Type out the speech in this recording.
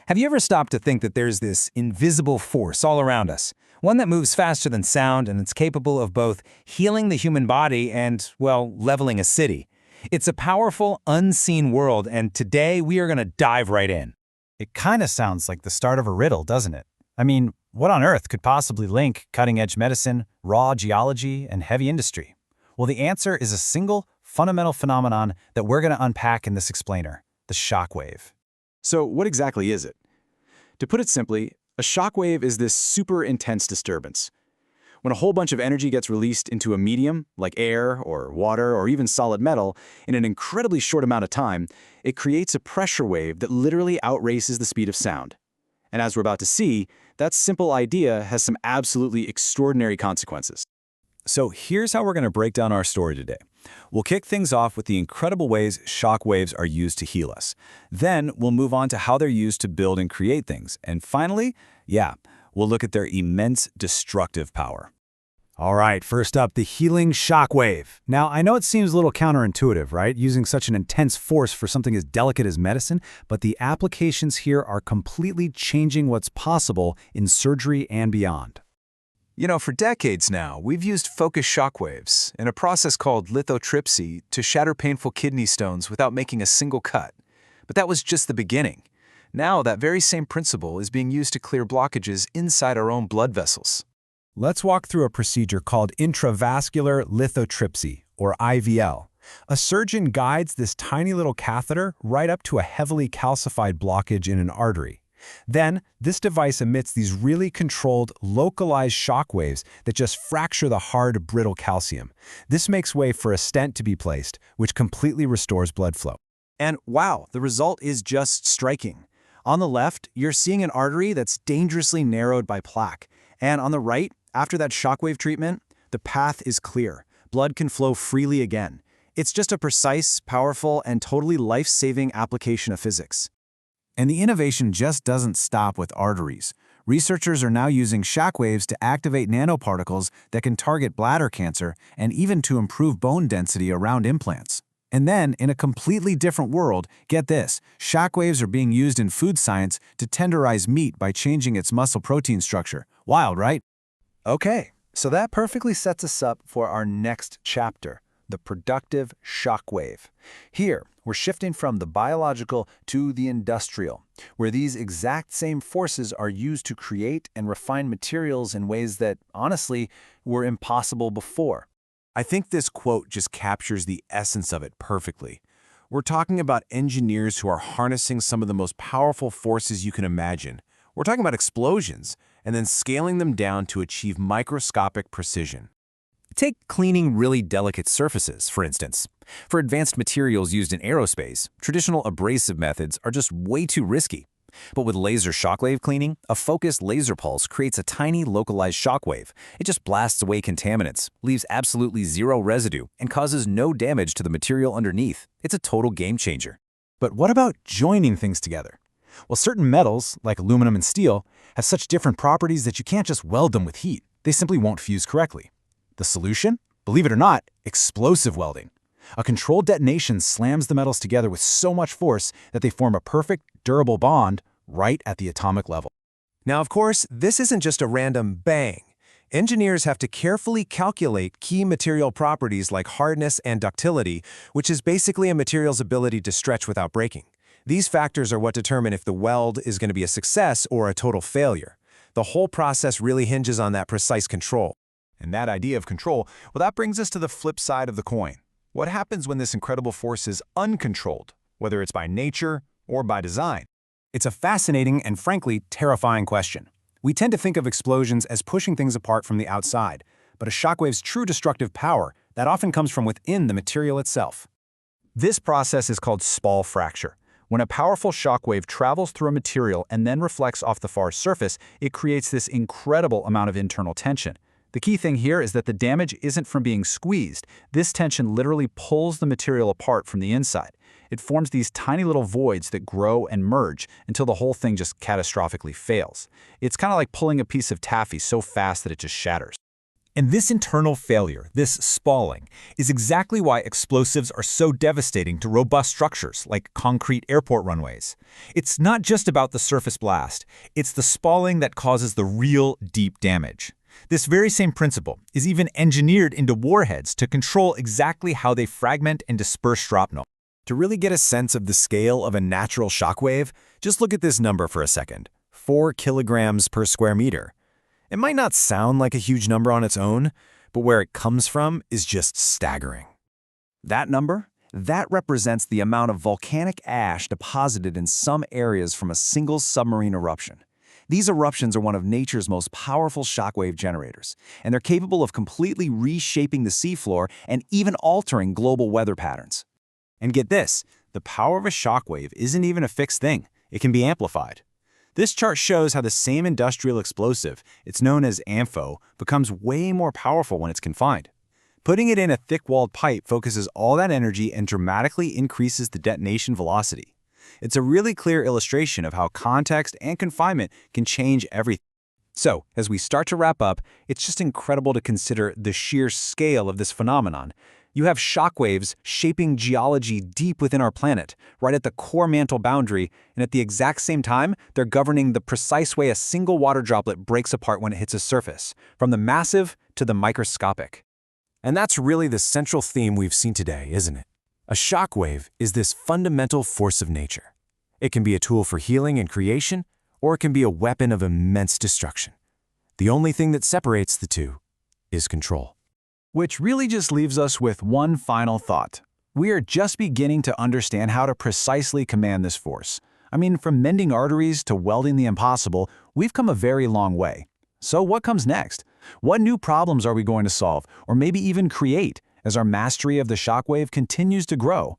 Have you ever stopped to think that there's this invisible force all around us? One that moves faster than sound and it's capable of both healing the human body and, well, leveling a city. It's a powerful, unseen world, and today we are going to dive right in. It kind of sounds like the start of a riddle, doesn't it? I mean, what on earth could possibly link cutting-edge medicine, raw geology, and heavy industry? Well, the answer is a single, fundamental phenomenon that we're going to unpack in this explainer, the shockwave. So what exactly is it? To put it simply, a shockwave is this super intense disturbance. When a whole bunch of energy gets released into a medium, like air or water or even solid metal, in an incredibly short amount of time, it creates a pressure wave that literally outraces the speed of sound. And as we're about to see, that simple idea has some absolutely extraordinary consequences. So here's how we're going to break down our story today. We'll kick things off with the incredible ways shockwaves are used to heal us. Then we'll move on to how they're used to build and create things. And finally, we'll look at their immense destructive power. All right, first up, the healing shockwave. Now, I know it seems a little counterintuitive, right? Using such an intense force for something as delicate as medicine, but the applications here are completely changing what's possible in surgery and beyond. You know, for decades now, we've used focused shockwaves in a process called lithotripsy to shatter painful kidney stones without making a single cut. But that was just the beginning. Now, that very same principle is being used to clear blockages inside our own blood vessels. Let's walk through a procedure called intravascular lithotripsy, or IVL. A surgeon guides this tiny little catheter right up to a heavily calcified blockage in an artery. Then, this device emits these really controlled, localized shockwaves that just fracture the hard, brittle calcium. This makes way for a stent to be placed, which completely restores blood flow. And wow, the result is just striking. On the left, you're seeing an artery that's dangerously narrowed by plaque. And on the right, after that shockwave treatment, the path is clear. Blood can flow freely again. It's just a precise, powerful, and totally life-saving application of physics. And the innovation just doesn't stop with arteries. Researchers are now using shockwaves to activate nanoparticles that can target bladder cancer and even to improve bone density around implants. And then, in a completely different world, get this, shockwaves are being used in food science to tenderize meat by changing its muscle protein structure. Wild, right? Okay, so that perfectly sets us up for our next chapter, the productive shockwave. Here, we're shifting from the biological to the industrial, where these exact same forces are used to create and refine materials in ways that, honestly, were impossible before. I think this quote just captures the essence of it perfectly. We're talking about engineers who are harnessing some of the most powerful forces you can imagine. We're talking about explosions, and then scaling them down to achieve microscopic precision. Take cleaning really delicate surfaces, for instance. For advanced materials used in aerospace, traditional abrasive methods are just way too risky. But with laser shockwave cleaning, a focused laser pulse creates a tiny localized shockwave. It just blasts away contaminants, leaves absolutely zero residue, and causes no damage to the material underneath. It's a total game changer. But what about joining things together? Well, certain metals, like aluminum and steel, have such different properties that you can't just weld them with heat. They simply won't fuse correctly. The solution? Believe it or not, explosive welding. A controlled detonation slams the metals together with so much force that they form a perfect, durable bond right at the atomic level. Now, of course, this isn't just a random bang. Engineers have to carefully calculate key material properties like hardness and ductility, which is basically a material's ability to stretch without breaking. These factors are what determine if the weld is going to be a success or a total failure. The whole process really hinges on that precise control. And that idea of control, well, that brings us to the flip side of the coin. What happens when this incredible force is uncontrolled, whether it's by nature or by design? It's a fascinating and frankly terrifying question. We tend to think of explosions as pushing things apart from the outside, but a shockwave's true destructive power, that often comes from within the material itself. This process is called spall fracture. When a powerful shockwave travels through a material and then reflects off the far surface, it creates this incredible amount of internal tension. The key thing here is that the damage isn't from being squeezed. This tension literally pulls the material apart from the inside. It forms these tiny little voids that grow and merge until the whole thing just catastrophically fails. It's kind of like pulling a piece of taffy so fast that it just shatters. And this internal failure, this spalling, is exactly why explosives are so devastating to robust structures like concrete airport runways. It's not just about the surface blast, it's the spalling that causes the real deep damage. This very same principle is even engineered into warheads to control exactly how they fragment and disperse shrapnel. To really get a sense of the scale of a natural shockwave, just look at this number for a second: 4 kilograms per square meter. It might not sound like a huge number on its own, but where it comes from is just staggering. That number? That represents the amount of volcanic ash deposited in some areas from a single submarine eruption. These eruptions are one of nature's most powerful shockwave generators, and they're capable of completely reshaping the seafloor and even altering global weather patterns. And get this, the power of a shockwave isn't even a fixed thing. It can be amplified. This chart shows how the same industrial explosive, it's known as AMPHO, becomes way more powerful when it's confined. Putting it in a thick-walled pipe focuses all that energy and dramatically increases the detonation velocity. It's a really clear illustration of how context and confinement can change everything. So, as we start to wrap up, it's just incredible to consider the sheer scale of this phenomenon. You have shockwaves shaping geology deep within our planet, right at the core mantle boundary, and at the exact same time, they're governing the precise way a single water droplet breaks apart when it hits a surface, from the massive to the microscopic. And that's really the central theme we've seen today, isn't it? A shockwave is this fundamental force of nature. It can be a tool for healing and creation, or it can be a weapon of immense destruction. The only thing that separates the two is control. Which really just leaves us with one final thought. We are just beginning to understand how to precisely command this force. I mean, from mending arteries to welding the impossible, we've come a very long way. So what comes next? What new problems are we going to solve, or maybe even create, as our mastery of the shockwave continues to grow?